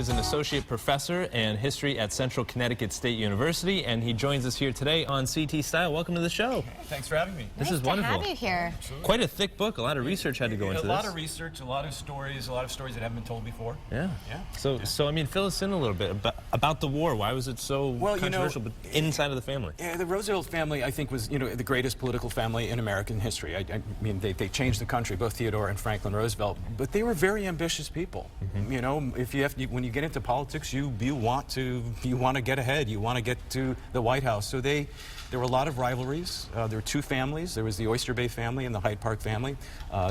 is an associate professor in history at Central Connecticut State University, and he joins us here today on CT Style. Welcome to the show. Thanks for having me. This is wonderful. Nice to have you here. Absolutely. Quite a thick book. A lot of research had to go into this. A lot of research, a lot of stories that haven't been told before. Yeah. So I mean, fill us in a little bit about the war. Why was it so controversial, but inside of the family? Yeah, the Roosevelt family, I think, was the greatest political family in American history. I mean, they changed the country, both Theodore and Franklin Roosevelt, but they were very ambitious people. You know, when you get into politics, you want to get ahead. You want to get to the White House. So there were a lot of rivalries. There were two families. There was the Oyster Bay family and the Hyde Park family.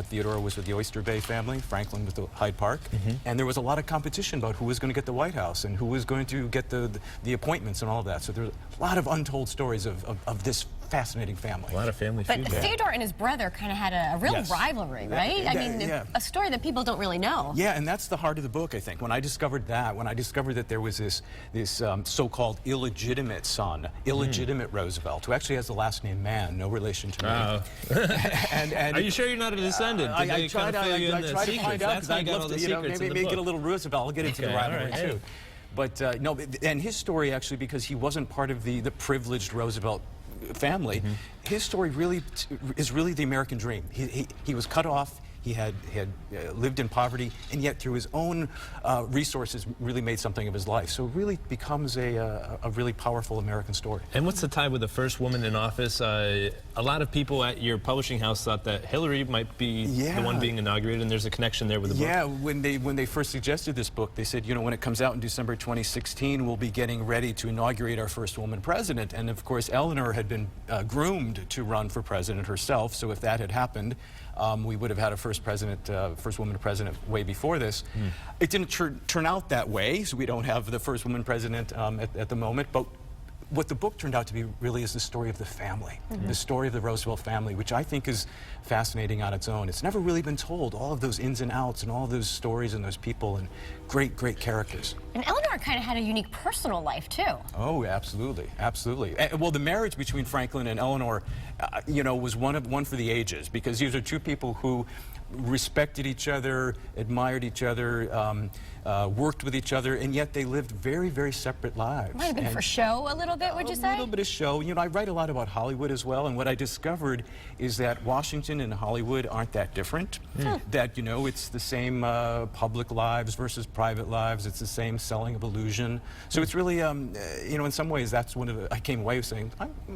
Theodore was with the Oyster Bay family, Franklin with the Hyde Park. And there was a lot of competition about who was going to get the White House and who was going to get the appointments and all of that. So there's a lot of untold stories of this fascinating family. A lot of family feud. But Theodore and his brother kind of had a real rivalry, right? I mean, a story that people don't really know. Yeah, and that's the heart of the book, I think. When I discovered that there was this so-called illegitimate son, illegitimate Roosevelt, who actually has the last name Mann, no relation to me. And are you sure you're not a descendant? I tried to find out because I'd love to, maybe get a little Roosevelt. I'll get into the rivalry too. But no, and his story actually, because he wasn't part of the privileged Roosevelt family, his story really is really the American dream. He was cut off. He had lived in poverty, and yet through his own resources really made something of his life. So it really becomes a really powerful American story. And what's the tie with the first woman in office? A lot of people at your publishing house thought that Hillary might be the one being inaugurated, and there's a connection there with the book. Yeah, when they first suggested this book, they said, you know, when it comes out in December 2016, we'll be getting ready to inaugurate our first woman president. And of course, Eleanor had been groomed to run for president herself, so if that had happened, we would have had a first woman president way before this. It didn't turn out that way, so we don't have the first woman president at the moment. But what the book turned out to be really is the story of the family, the story of the Roosevelt family, which I think is fascinating on its own. It's never really been told, all of those ins and outs and all those stories and those people and great, great characters. And Eleanor kind of had a unique personal life, too. Oh, absolutely, absolutely. Well, the marriage between Franklin and Eleanor, you know, was one for the ages, because these are two people who respected each other, admired each other, worked with each other, and yet they lived very, very separate lives. Might have been for show a little bit, would you say? A little bit of show. You know, I write a lot about Hollywood as well, and what I discovered is that Washington and Hollywood aren't that different. That, you know, it's the same public lives versus private lives. It's the same selling of illusion. So it's really, you know, in some ways, that's one of the, I came away saying,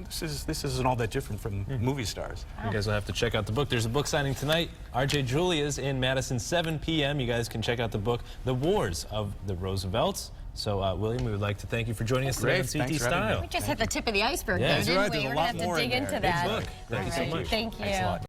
this isn't all that different from movie stars. You guys will have to check out the book. There's a book signing tonight. R.J. Julia's in Madison, 7 p.m. You guys can check out the book, The Wars of the Roosevelts. So, William, we would like to thank you for joining us today on CT Style. We just hit the tip of the iceberg, though, didn't we? We're going to have to dig into that. Thank you so much. Thank you.